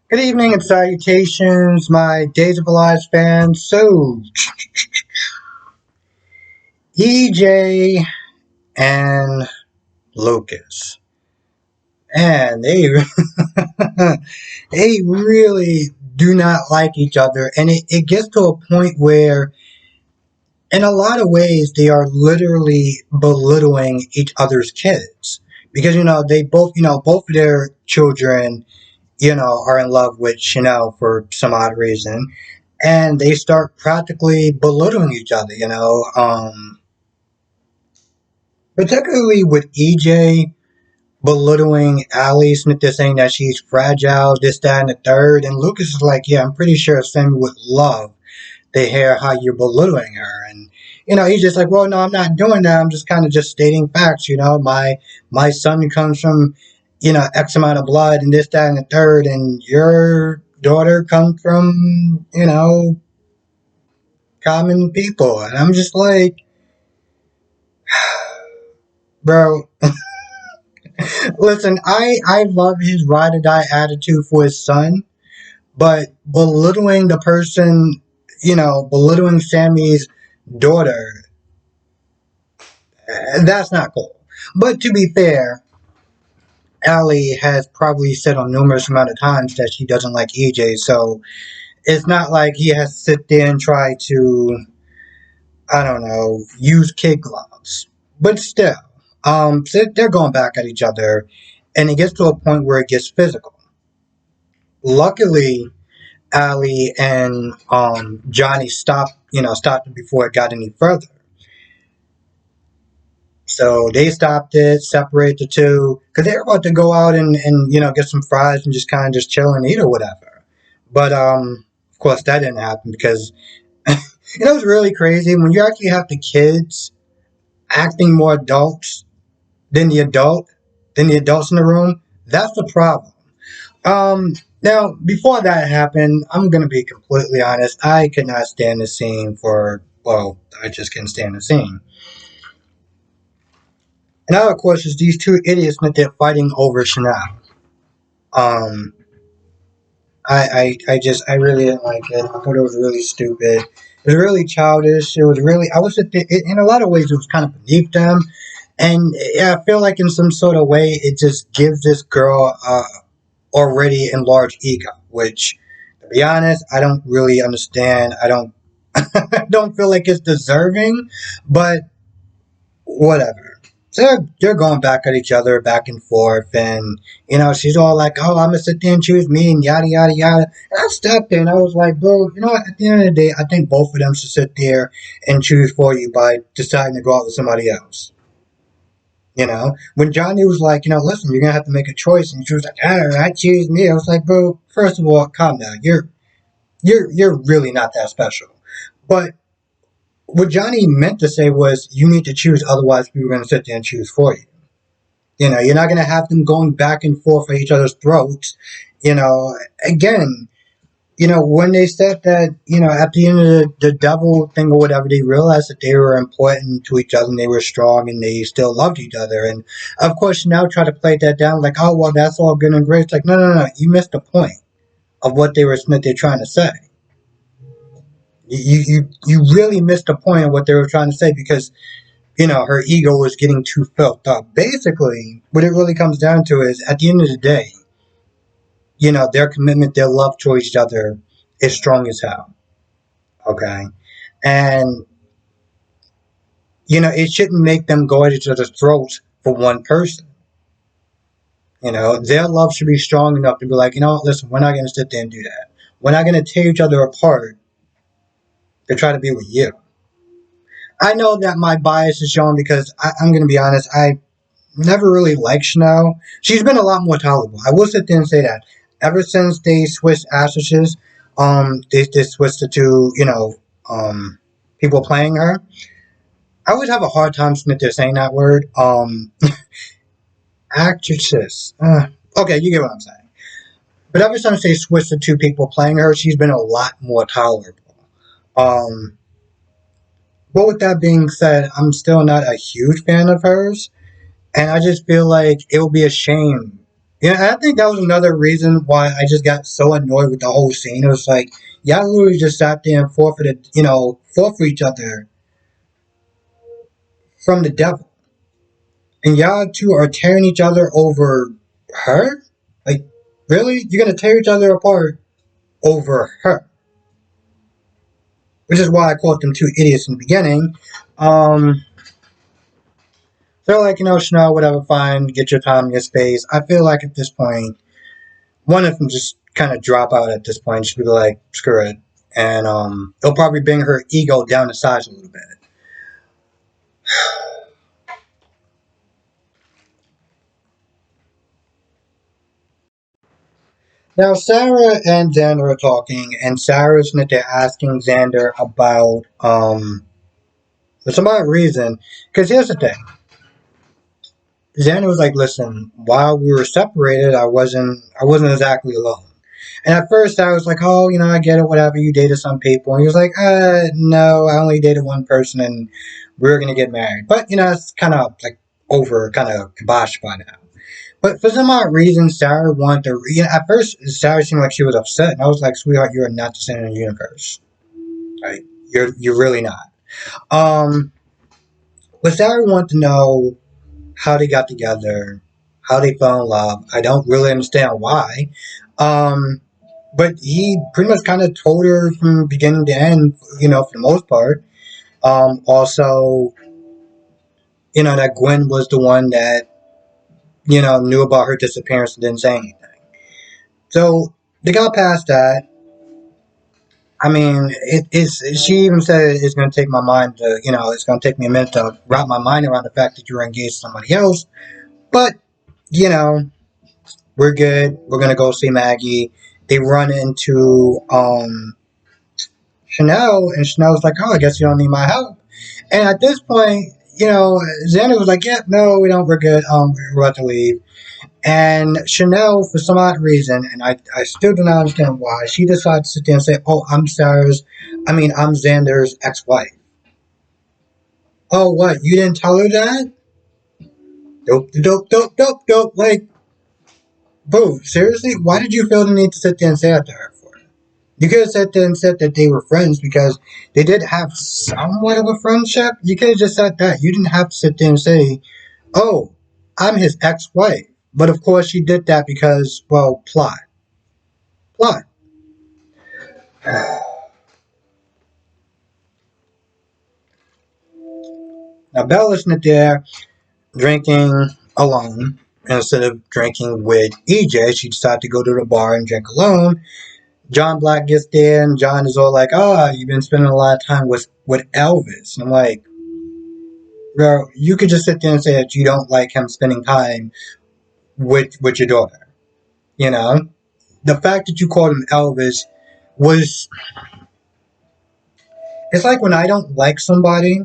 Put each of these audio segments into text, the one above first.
Good evening and salutations, my Days of Our Lives fans. So, EJ and Lucas, and they really do not like each other, and it gets to a point where, in a lot of ways, they are literally belittling each other's kids because they both both of their children are in love with Chanel for some odd reason, and they start practically belittling each other. Particularly with EJ belittling Allie Smith, is saying that she's fragile, this, that, and the third, and Lucas is like, yeah, I'm pretty sure Sammy would love to hear how you're belittling her, and he's just like, well, no, I'm not doing that. I'm just kind of just stating facts. My son comes from X amount of blood, and this, that, and the third, and your daughter comes from common people, and I'm just like, bro, listen, I love his ride or die attitude for his son, but belittling the person, belittling Sammy's daughter, that's not cool. But to be fair, Allie has probably said on numerous amount of times that she doesn't like EJ, so it's not like he has to sit there and try to, I don't know, use kid gloves. But still, so they're going back at each other, and it gets to a point where it gets physical. Luckily, Allie and Johnny stopped it before it got any further. So they stopped it, separate the two, because they were about to go out and get some fries and just kind of just chill and eat or whatever. But of course that didn't happen because it was really crazy when you actually have the kids acting more adults than the adult than the adults in the room. That's the problem. Now, before that happened, I'm gonna be completely honest. I could not stand the scene for. Well, I just couldn't stand the scene. And now, of course, it's these two idiots that they're fighting over Chanel. Um, I really didn't like it. I thought it was really stupid. It was really childish. It was really. I was in a lot of ways it was kind of beneath them, and yeah, I feel like in some sort of way it just gives this girl already enlarged ego, which, to be honest, I don't really understand. I don't I don't feel like it's deserving, but whatever. So they're going back at each other, back and forth, and she's all like, "Oh, I'm gonna sit there and choose me," and yada yada yada. And I stepped in. I was like, "Bro, you know what? At the end of the day, I think both of them should sit there and choose for you by deciding to go out with somebody else." When Johnny was like, listen, you're gonna have to make a choice, and she was like, I choose me. I was like, bro, first of all, calm down. You're really not that special. But what Johnny meant to say was, you need to choose, otherwise people are gonna sit there and choose for you. You're not gonna have them going back and forth at each other's throats. Again, when they said that, at the end of the devil thing or whatever, they realized that they were important to each other and they were strong and they still loved each other. And of course, now try to play that down like, oh, well, that's all good and great. It's like, no, no, no, you missed the point of what they're trying to say. You really missed the point of what they were trying to say because, her ego was getting too filled up. Basically, what it really comes down to is at the end of the day, their commitment, their love towards each other is strong as hell. Okay. And, it shouldn't make them go at each other's throats for one person. Their love should be strong enough to be like, listen, we're not going to sit there and do that. We're not going to tear each other apart to try to be with you. I know that my bias is shown because I'm going to be honest, I never really liked Chanel. She's been a lot more tolerable. I will sit there and say that. Ever since they switched actresses, they switched it to, people playing her. I always have a hard time saying that word. Actresses. Okay, you get what I'm saying. But ever since they switched to two people playing her, she's been a lot more tolerable. Um, but with that being said, I'm still not a huge fan of hers, and I just feel like it would be a shame. Yeah, I think that was another reason why I just got so annoyed with the whole scene. It was like y'all literally just sat there and fought for each other from the devil, and y'all two are tearing each other over her. Like, really, you're gonna tear each other apart over her? Which is why I called them two idiots in the beginning. Um, they're like, Chanel, whatever, fine, get your time, your space. I feel like at this point, one of them just kind of drop out at this point. She'd be like, screw it. And it'll probably bring her ego down to size a little bit. Now, Sarah and Xander are talking, and Sarah's in there asking Xander about, for some odd reason, because here's the thing. Xander was like, listen, while we were separated, I wasn't exactly alone. And at first I was like, oh, I get it, whatever, you dated some people. And he was like, no, I only dated one person and we were going to get married. But, it's kind of like over, kind of kiboshed by now. But for some odd reason, Sarah wanted to, at first, Sarah seemed like she was upset. And I was like, sweetheart, you are not the center of the universe. Like, you're really not. Um, but Sarah wanted to know how they got together, how they fell in love. I don't really understand why. Um, but he pretty much kind of told her from beginning to end, for the most part. Also, that Gwen was the one that, knew about her disappearance and didn't say anything. So they got past that. I mean, it is. She even said it's going to take my mind to, it's going to take me a minute to wrap my mind around the fact that you're engaged to somebody else. But, you know, we're good. We're going to go see Maggie. They run into Chanel, and Chanel's like, oh, I guess you don't need my help. And at this point, Xander was like, yeah, no, we don't. We're good. We're about to leave. And Chanel, for some odd reason, and I still do not understand why, she decided to sit there and say, oh, I'm Xander's ex-wife. Oh, what? You didn't tell her that? Dope, dope, dope, dope, dope. Like, bro, seriously? Why did you feel the need to sit there and say that to her for? You could have sat there and said that they were friends because they did have somewhat of a friendship. You could have just said that. You didn't have to sit there and say, oh, I'm his ex-wife. But of course, she did that because, well, plot. Plot. Now, Bella's not there drinking alone. Instead of drinking with EJ, she decided to go to the bar and drink alone. John Black gets there, and John is all like, oh, you've been spending a lot of time with Elvis. And I'm like, bro, you could just sit there and say that you don't like him spending time with your daughter. You know? The fact that you called him Elvis was. It's like when I don't like somebody,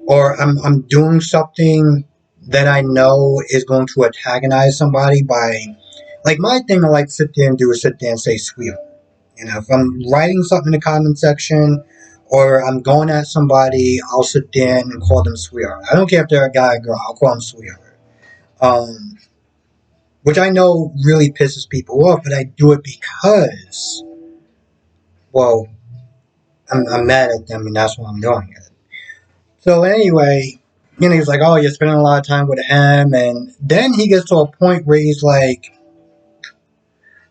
or I'm doing something that I know is going to antagonize somebody by, like, my thing I like to sit there and do is sit there and say sweetheart. If I'm writing something in the comment section or I'm going at somebody, I'll sit there and call them sweetheart. I don't care if they're a guy or girl, I'll call them sweetheart. Um, which I know really pisses people off, but I do it because, well, I'm mad at them and that's why I'm doing it. So anyway, he's like, oh, you're spending a lot of time with him. And then he gets to a point where he's like,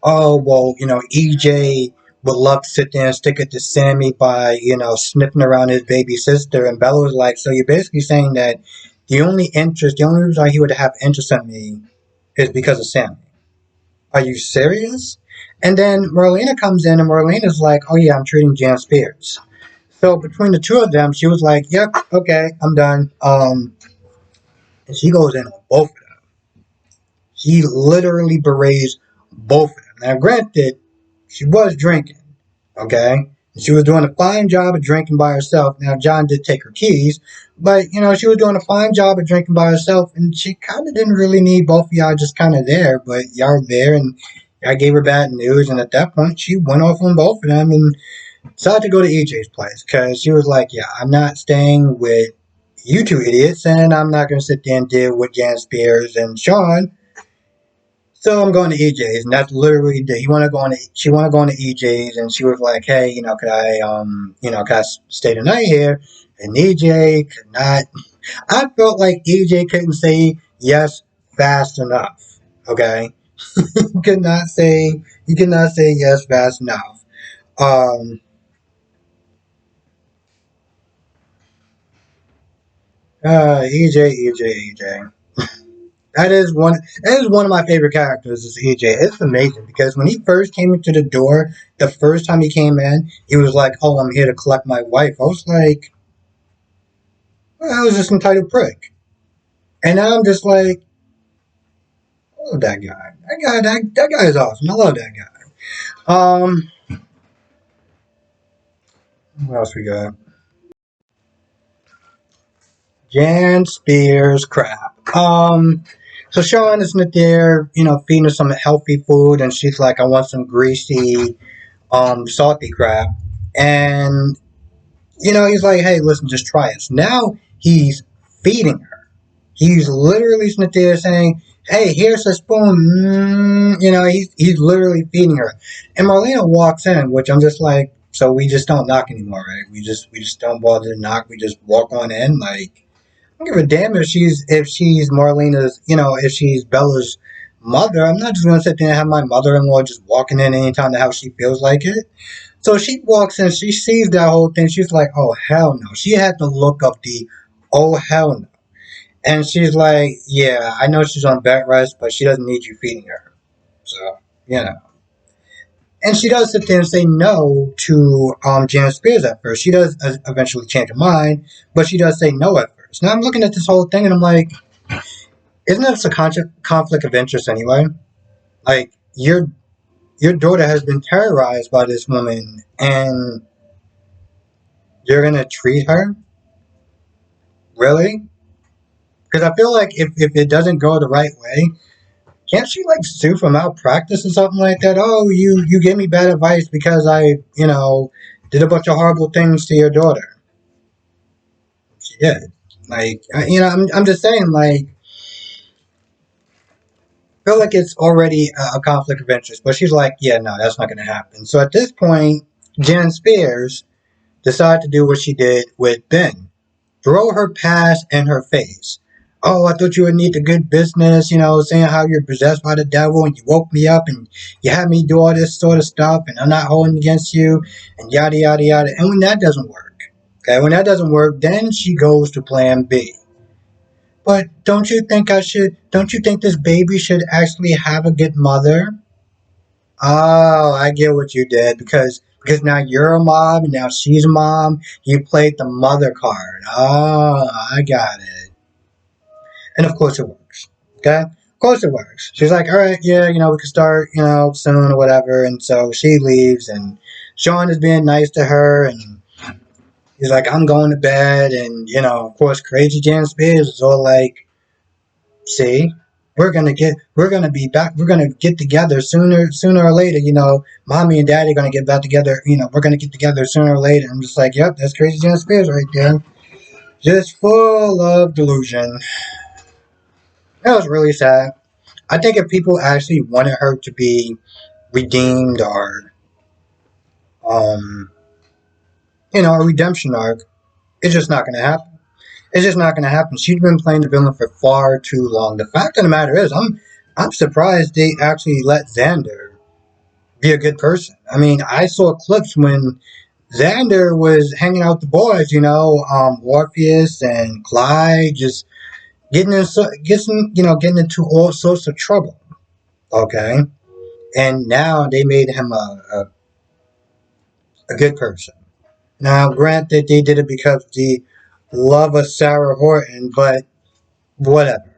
oh, well, EJ would love to sit there and stick it to Sammy by, sniffing around his baby sister. And Bella was like, so you're basically saying that the only reason why he would have interest in me is because of Sammy. Are you serious? And then Marlena comes in and Marlena's like, oh yeah, I'm treating Jan Spears. So between the two of them, she was like, yep, okay, I'm done. And she goes in on both of them. She literally berets both of them. Now, granted, she was drinking, okay? She was doing a fine job of drinking by herself. Now, John did take her keys, but, she was doing a fine job of drinking by herself, and she kind of didn't really need both of y'all just kind of there, but y'all were there, and I gave her bad news, and at that point, she went off on both of them, and decided to go to EJ's place, because she was like, yeah, I'm not staying with you two idiots, and I'm not going to sit there and deal with Jan Spears and Sean. So I'm going to EJ's, and that's literally the, he want to go on. She want to go on to EJ's, and she was like, "Hey, could I stay the night here?" And EJ could not. I felt like EJ couldn't say yes fast enough. Okay, he could not say yes fast enough. Um, EJ. That is one of my favorite characters. Is EJ. It's amazing because when he first came into the door, the first time he came in, he was like, "Oh, I'm here to collect my wife." I was like, well, "I was just entitled prick," and now I'm just like, "I love that guy. That guy is awesome. I love that guy." What else we got? Jan Spears crap. So Sean is not there, feeding her some healthy food, and she's like, "I want some greasy, salty crap," and he's like, "Hey, listen, just try it." So now he's feeding her. He's literally sitting there saying, "Hey, here's a spoon." He's literally feeding her. And Marlena walks in, which I'm just like, so we just don't knock anymore, right? We just don't bother to knock. We just walk on in. Like, I don't give a damn if she's Marlena's, if she's Bella's mother. I'm not just gonna sit there and have my mother-in-law just walking in anytime the house she feels like it. So she walks in, she sees that whole thing. She's like, "Oh hell no!" She had to look up the "oh hell no," and she's like, "Yeah, I know she's on bed rest, but she doesn't need you feeding her." So you know, and she does sit there and say no to Janet Spears at first. She does eventually change her mind, but she does say no at first. Now I'm looking at this whole thing and I'm like, isn't this a conflict of interest anyway? Like your daughter has been terrorized by this woman, and you're gonna treat her really? Because I feel like if it doesn't go the right way, can't she like sue for malpractice or something like that? Oh, you gave me bad advice because I did a bunch of horrible things to your daughter. She did. Like I'm just saying, like, I feel like it's already a conflict of interest. But she's like, yeah, no, that's not going to happen. So at this point, Jan Spears decided to do what she did with Ben. Throw her past in her face. "Oh, I thought you would need the good business, saying how you're possessed by the devil and you woke me up and you had me do all this sort of stuff and I'm not holding against you and yada, yada, yada." And when that doesn't work, okay, when that doesn't work, then she goes to plan B. "But don't you think this baby should actually have a good mother?" Oh, I get what you did because now you're a mom and now she's a mom. You played the mother card. Oh, I got it. And of course it works. Okay? Of course it works. She's like, "All right, yeah, we can start, soon or whatever." And so she leaves and Sean is being nice to her and he's like, "I'm going to bed." And, of course, Crazy Jan Spears is all like, "See, we're gonna be back. We're gonna get together sooner or later. Mommy and Daddy are gonna get back together. We're gonna get together sooner or later." I'm just like, "Yep, that's Crazy Jan Spears right there, just full of delusion." That was really sad. I think if people actually wanted her to be redeemed or um, a redemption arc, it's just not gonna happen. It's just not gonna happen. She's been playing the villain for far too long. The fact of the matter is, I'm surprised they actually let Xander be a good person. I mean, I saw clips when Xander was hanging out with the boys, Orpheus and Clyde, just getting into all sorts of trouble. Okay, and now they made him a good person. Now, granted, they did it because of the love of Sarah Horton, but whatever.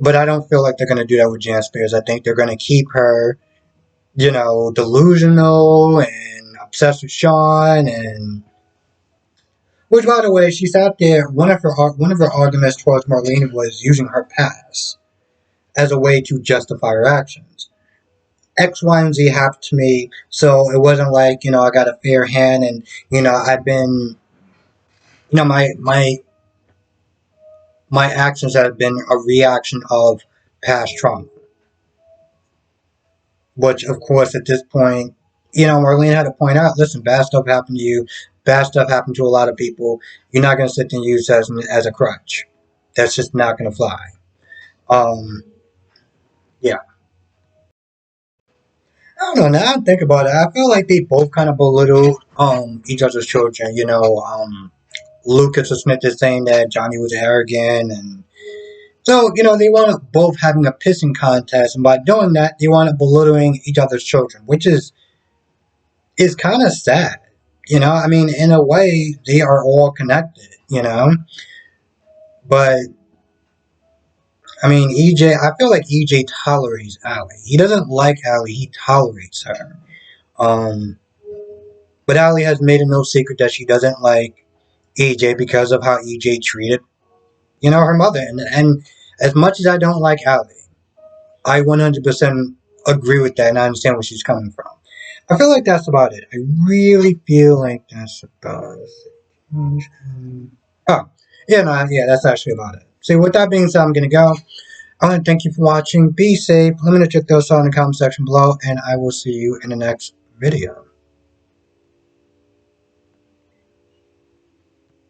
But I don't feel like they're going to do that with Jan Spears. I think they're going to keep her, delusional and obsessed with Sean. And which, by the way, she sat there. One of her arguments towards Marlene was using her past as a way to justify her actions. X, Y, and Z happened to me, so it wasn't like I got a fair hand, and I've been, my actions have been a reaction of past trauma. which of course at this point, Marlene had to point out, listen, bad stuff happened to you, bad stuff happened to a lot of people. You're not going to sit there and use that as a crutch. That's just not going to fly. Um, yeah. I don't know. Now I think about it, I feel like they both kind of belittle each other's children. Lucas or Smith is saying that Johnny was arrogant, and so they wound up both having a pissing contest, and by doing that, they wound up belittling each other's children, which is kind of sad. I mean, in a way, they are all connected. But I mean, EJ, I feel like EJ tolerates Allie. He doesn't like Allie, he tolerates her. Um, but Allie has made it no secret that she doesn't like EJ because of how EJ treated, her mother. And as much as I don't like Allie, I 100% agree with that and I understand where she's coming from. I feel like that's about it. I really feel like that's about it. Oh, yeah, no, yeah, that's actually about it. So with that being said, I'm going to go. I want to thank you for watching. Be safe. Let me know your thoughts in the comment section below, and I will see you in the next video.